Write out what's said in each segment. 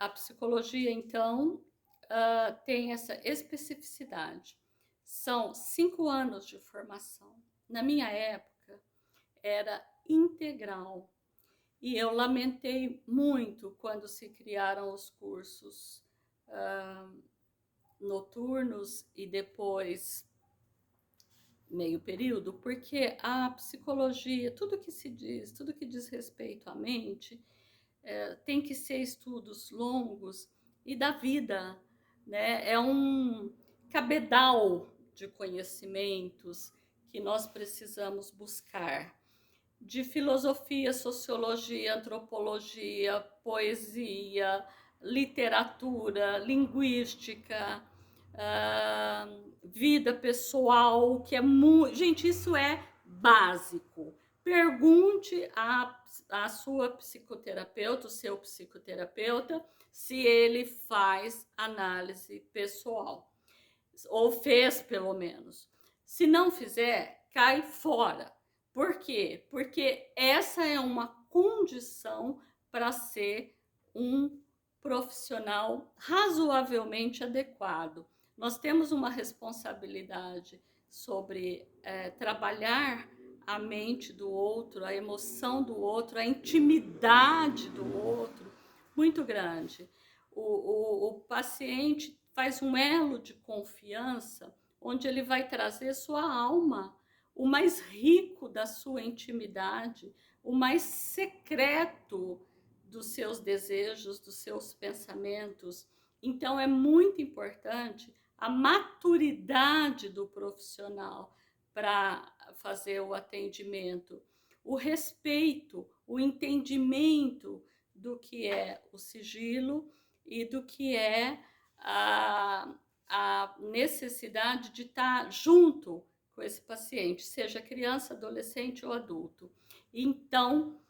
A psicologia, então, tem essa especificidade. São 5 anos de formação. Na minha época, era integral. E eu lamentei muito quando se criaram os cursos noturnos e depois meio período, porque a psicologia, tudo que se diz, tudo que diz respeito à mente, tem que ser estudos longos e da vida, né? É um cabedal de conhecimentos que nós precisamos buscar, de filosofia, sociologia, antropologia, poesia, literatura, linguística, vida pessoal, que é muito. Gente, isso é básico. Pergunte à sua psicoterapeuta, o seu psicoterapeuta, se ele faz análise pessoal, ou fez pelo menos. Se não fizer, cai fora. Por quê? Porque essa é uma condição para ser um profissional razoavelmente adequado. Nós temos uma responsabilidade sobre trabalhar a mente do outro, a emoção do outro, a intimidade do outro, muito grande. O paciente faz um elo de confiança onde ele vai trazer sua alma, o mais rico da sua intimidade, o mais secreto dos seus desejos, dos seus pensamentos. Então, é muito importante a maturidade do profissional para fazer o atendimento, o respeito, o entendimento do que é o sigilo e do que é a necessidade de estar junto com esse paciente, seja criança, adolescente ou adulto. Então,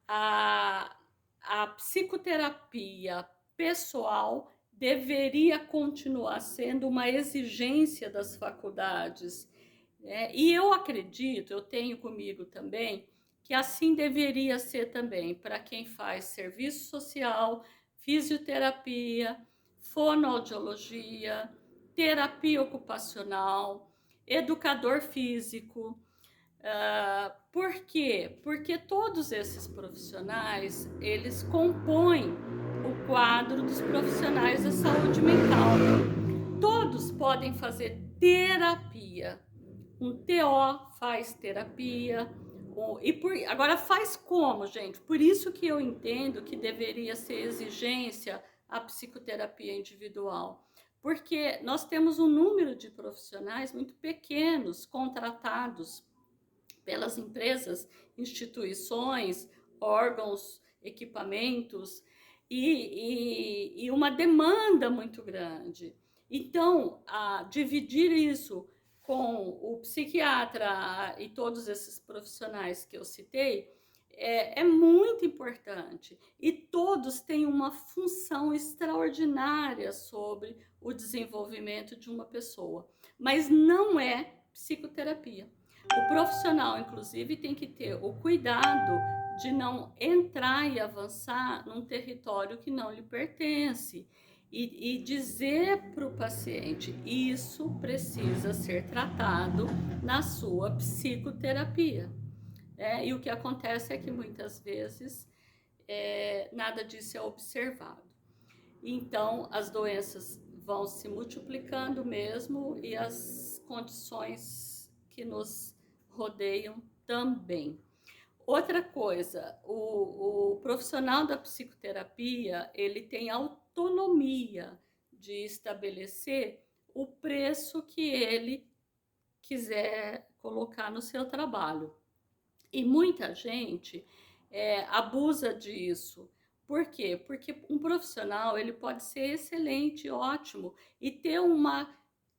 a, a psicoterapia pessoal deveria continuar sendo uma exigência das faculdades, né? E eu acredito, eu tenho comigo também, que assim deveria ser também para quem faz serviço social, fisioterapia, fonoaudiologia, terapia ocupacional, educador físico. Por quê? Porque todos esses profissionais, eles compõem o quadro dos profissionais da saúde mental. Todos podem fazer terapia. Um TO faz terapia. Agora faz como, gente? Por isso que eu entendo que deveria ser exigência a psicoterapia individual. Porque nós temos um número de profissionais muito pequenos contratados pelas empresas, instituições, órgãos, equipamentos e uma demanda muito grande. Então, dividir isso com o psiquiatra e todos esses profissionais que eu citei é muito importante. E todos têm uma função extraordinária sobre o desenvolvimento de uma pessoa. Mas não é psicoterapia. O profissional, inclusive, tem que ter o cuidado de não entrar e avançar num território que não lhe pertence e dizer para o paciente: isso precisa ser tratado na sua psicoterapia. E o que acontece é que muitas vezes nada disso é observado. Então, as doenças vão se multiplicando mesmo e as condições que nos rodeiam também. Outra coisa, o profissional da psicoterapia, ele tem autonomia de estabelecer o preço que ele quiser colocar no seu trabalho. E muita gente abusa disso. Por quê? Porque um profissional ele pode ser excelente, ótimo, e ter uma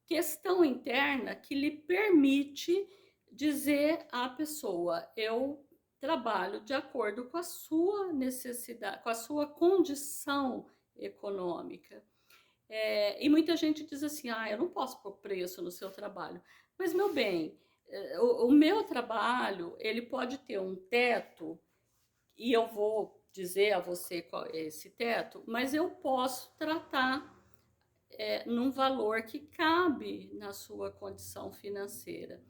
questão interna que lhe permite dizer à pessoa: eu trabalho de acordo com a sua necessidade, com a sua condição econômica. E muita gente diz assim: eu não posso pôr preço no seu trabalho. Mas, meu bem, o meu trabalho, ele pode ter um teto e eu vou dizer a você qual é esse teto, mas eu posso tratar num valor que cabe na sua condição financeira.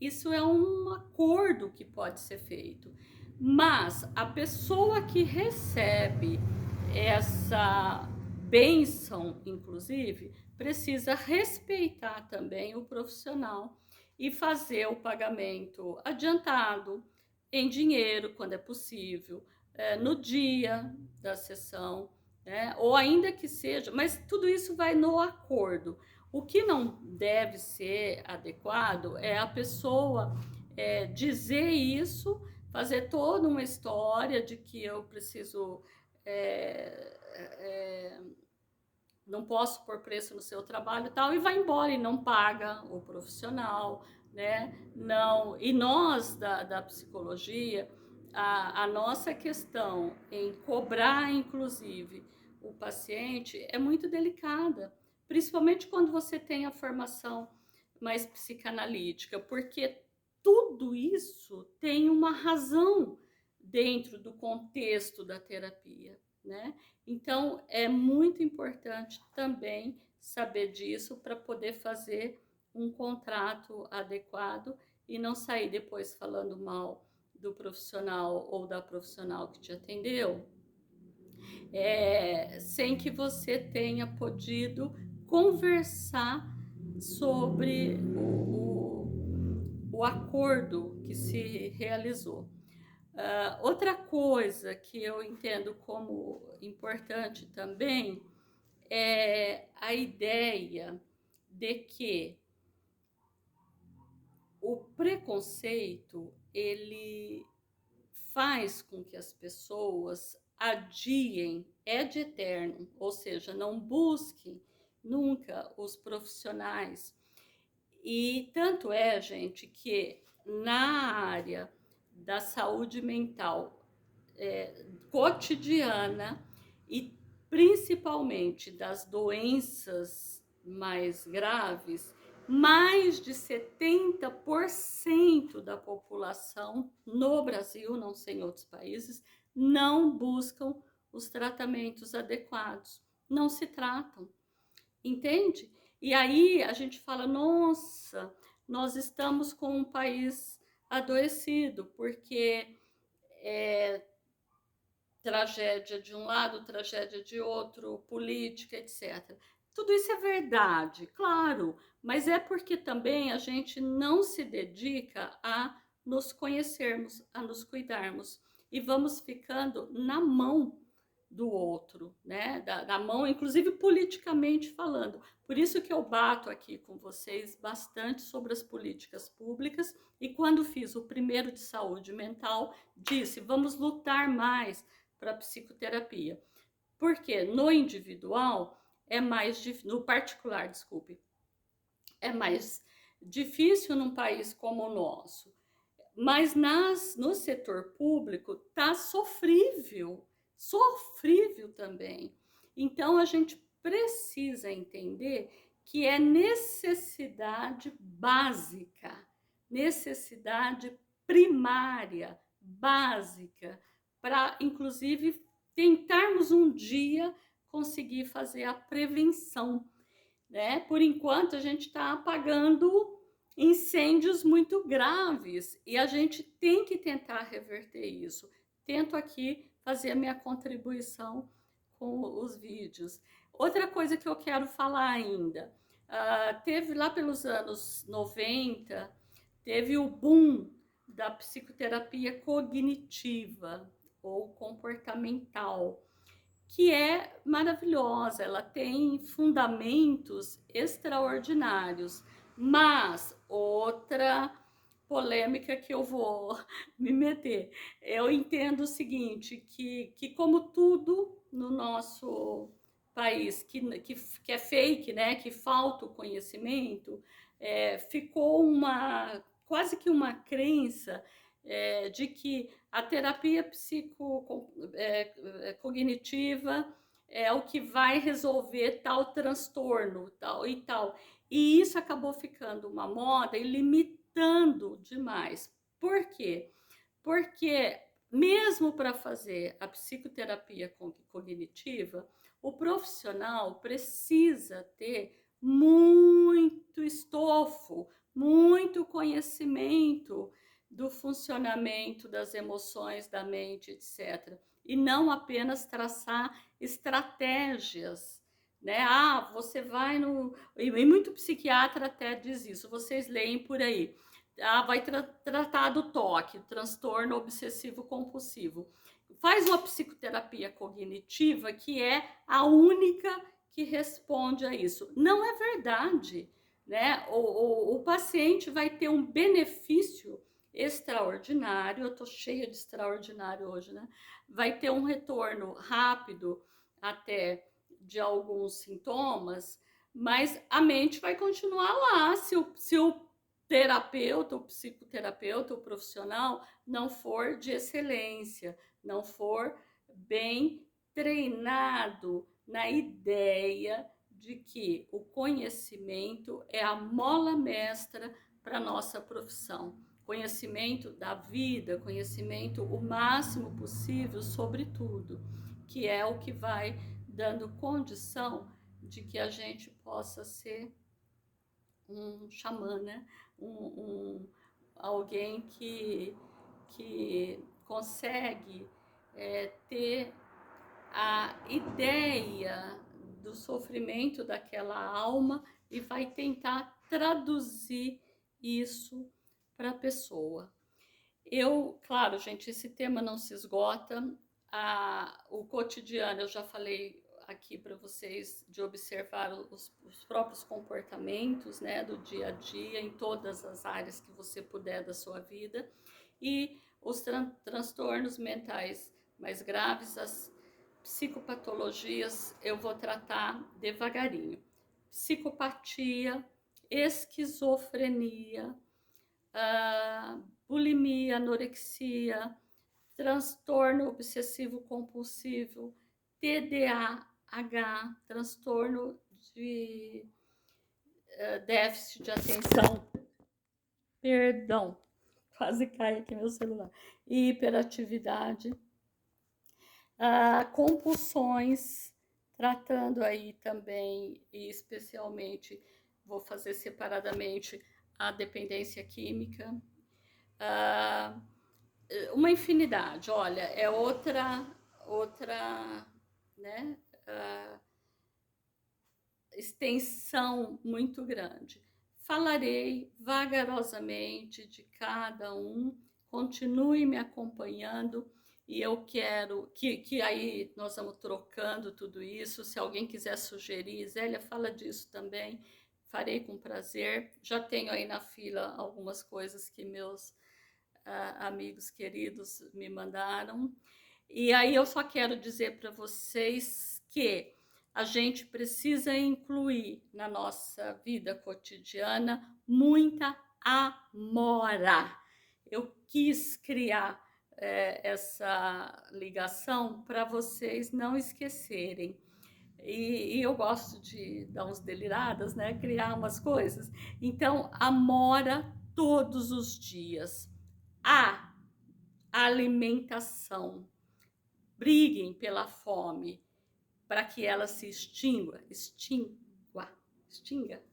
Isso é um acordo que pode ser feito. Mas a pessoa que recebe essa bênção, inclusive, precisa respeitar também o profissional e fazer o pagamento adiantado em dinheiro, quando é possível, no dia da sessão, né? Ou ainda que seja, mas tudo isso vai no acordo. O que não deve ser adequado é a pessoa dizer isso, fazer toda uma história de que eu preciso, é, é, não posso pôr preço no seu trabalho e tal, e vai embora e não paga o profissional, né? Não, e nós da psicologia, a nossa questão em cobrar, inclusive, o paciente é muito delicada, principalmente quando você tem a formação mais psicanalítica, porque tudo isso tem uma razão dentro do contexto da terapia, né? Então, é muito importante também saber disso para poder fazer um contrato adequado e não sair depois falando mal do profissional ou da profissional que te atendeu, sem que você tenha podido conversar sobre o acordo que se realizou. Outra coisa que eu entendo como importante também é a ideia de que o preconceito ele faz com que as pessoas adiem ad eterno, ou seja, não busquem nunca os profissionais. E tanto é, gente, que na área da saúde mental cotidiana e principalmente das doenças mais graves, mais de 70% da população no Brasil, não sei em outros países, não buscam os tratamentos adequados, não se tratam, entende? E aí a gente fala, nossa, nós estamos com um país adoecido, porque tragédia de um lado, tragédia de outro, política, etc. Tudo isso é verdade, claro, mas é porque também a gente não se dedica a nos conhecermos, a nos cuidarmos e vamos ficando na mão do outro, né? Da mão, inclusive politicamente falando. Por isso que eu bato aqui com vocês bastante sobre as políticas públicas e quando fiz o primeiro de saúde mental, disse, vamos lutar mais para a psicoterapia. Porque no individual é mais no particular, desculpe, é mais difícil num país como o nosso. Mas no setor público tá sofrível, sofrível também. Então a gente precisa entender que é necessidade básica, necessidade primária, básica, para inclusive tentarmos um dia conseguir fazer a prevenção, né? Por enquanto a gente está apagando incêndios muito graves e a gente tem que tentar reverter isso. Tento aqui fazer a minha contribuição com os vídeos. Outra coisa que eu quero falar ainda, teve lá pelos anos 90, teve o boom da psicoterapia cognitiva ou comportamental, que é maravilhosa, ela tem fundamentos extraordinários, mas outra polêmica que eu vou me meter, eu entendo o seguinte, que como tudo no nosso país, que é fake, né, que falta o conhecimento, ficou quase que uma crença de que a terapia cognitiva é o que vai resolver tal transtorno, tal e tal. E isso acabou ficando uma moda e limitando demais. Por quê? Porque mesmo para fazer a psicoterapia cognitiva, o profissional precisa ter muito estofo, muito conhecimento do funcionamento das emoções, da mente, etc. E não apenas traçar estratégias, né? Ah, você vai no. E muito psiquiatra até diz isso, vocês leem por aí. Ah, vai tratar do toque, transtorno obsessivo compulsivo. Faz uma psicoterapia cognitiva que é a única que responde a isso. Não é verdade, né? O paciente vai ter um benefício extraordinário, eu tô cheia de extraordinário hoje, né? Vai ter um retorno rápido até de alguns sintomas, mas a mente vai continuar lá se o terapeuta, o psicoterapeuta, o profissional não for de excelência, não for bem treinado na ideia de que o conhecimento é a mola mestra para a nossa profissão. Conhecimento da vida, conhecimento o máximo possível sobre tudo, que é o que vai dando condição de que a gente possa ser um xamã, né? Alguém que consegue ter a ideia do sofrimento daquela alma e vai tentar traduzir isso para a pessoa. Claro, gente, esse tema não se esgota. O cotidiano, eu já falei aqui para vocês de observar os próprios comportamentos, né, do dia a dia em todas as áreas que você puder da sua vida, e os transtornos mentais mais graves, as psicopatologias, eu vou tratar devagarinho. Psicopatia, esquizofrenia, bulimia, anorexia, transtorno obsessivo compulsivo, TDAH, transtorno de déficit de atenção, perdão, quase cai aqui meu celular, hiperatividade, compulsões, tratando aí também, e especialmente, vou fazer separadamente, a dependência química, uma infinidade, olha, é outra, né, extensão muito grande. Falarei vagarosamente de cada um, continue me acompanhando e eu quero que aí nós vamos trocando tudo isso. Se alguém quiser sugerir, Zélia, fala disso também, farei com prazer. Já tenho aí na fila algumas coisas que meus amigos queridos me mandaram. E aí eu só quero dizer para vocês que a gente precisa incluir na nossa vida cotidiana muita amora. Eu quis criar essa ligação para vocês não esquecerem. E eu gosto de dar uns deliradas, né? Criar umas coisas. Então, amora todos os dias. A alimentação. Briguem pela fome para que ela se extinga.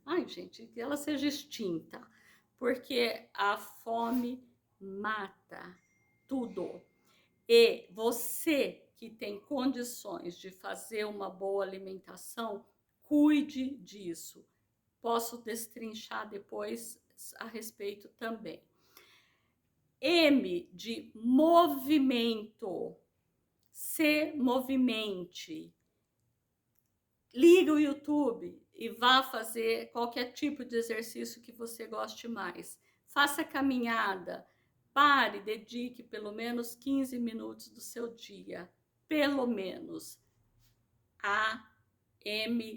Ai, gente, que ela seja extinta, porque a fome mata tudo. E você que tem condições de fazer uma boa alimentação, cuide disso. Posso destrinchar depois a respeito também. M de movimento. Se movimente. Liga o YouTube e vá fazer qualquer tipo de exercício que você goste mais. Faça caminhada. Pare, dedique pelo menos 15 minutos do seu dia. Pelo menos. A-M-O.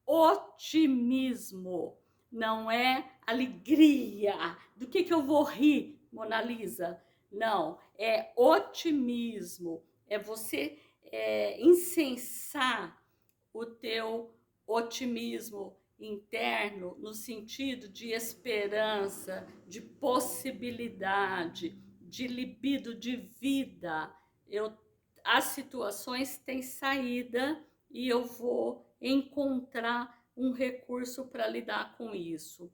Otimismo. Não é alegria. Do que eu vou rir, Mona Lisa? Não, é otimismo. É você incensar o teu otimismo interno no sentido de esperança, de possibilidade, de libido, de vida. As situações têm saída e eu vou encontrar um recurso para lidar com isso.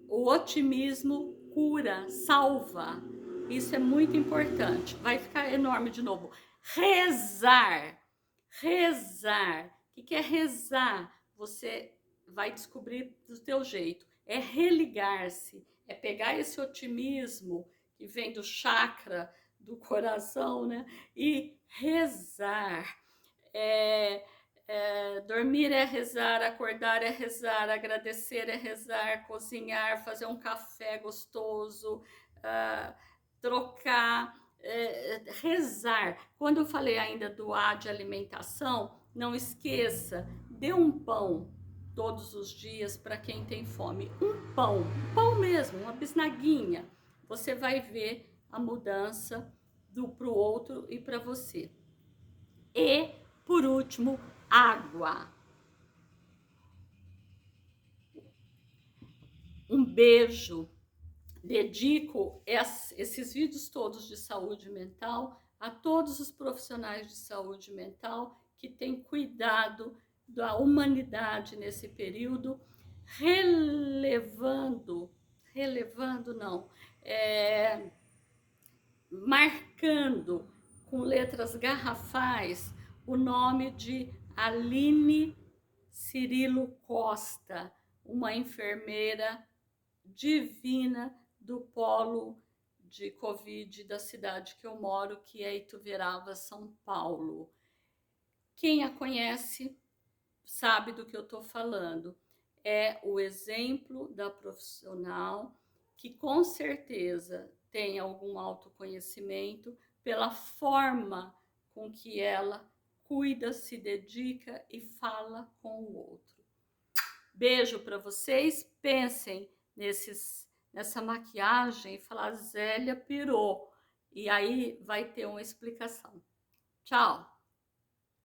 O otimismo cura, salva. Isso é muito importante. Vai ficar enorme de novo. Rezar. Rezar. O que é rezar? Você vai descobrir do teu jeito. É religar-se. É pegar esse otimismo que vem do chakra, do coração, né? E rezar. Dormir é rezar, acordar é rezar, agradecer é rezar, cozinhar, fazer um café gostoso, trocar, rezar. Quando eu falei ainda do A de alimentação, não esqueça, dê um pão todos os dias para quem tem fome. Um pão mesmo, uma bisnaguinha. Você vai ver a mudança para o outro e para você. E, por último, água. Um beijo. Dedico esses vídeos todos de saúde mental a todos os profissionais de saúde mental que têm cuidado da humanidade nesse período, marcando com letras garrafais o nome de Aline Cirilo Costa, uma enfermeira divina do polo de Covid da cidade que eu moro, que é Ituverava, São Paulo. Quem a conhece sabe do que eu estou falando. É o exemplo da profissional que com certeza tem algum autoconhecimento pela forma com que ela cuida, se dedica e fala com o outro. Beijo para vocês, pensem nessa maquiagem e falar Zélia pirou. E aí vai ter uma explicação. Tchau!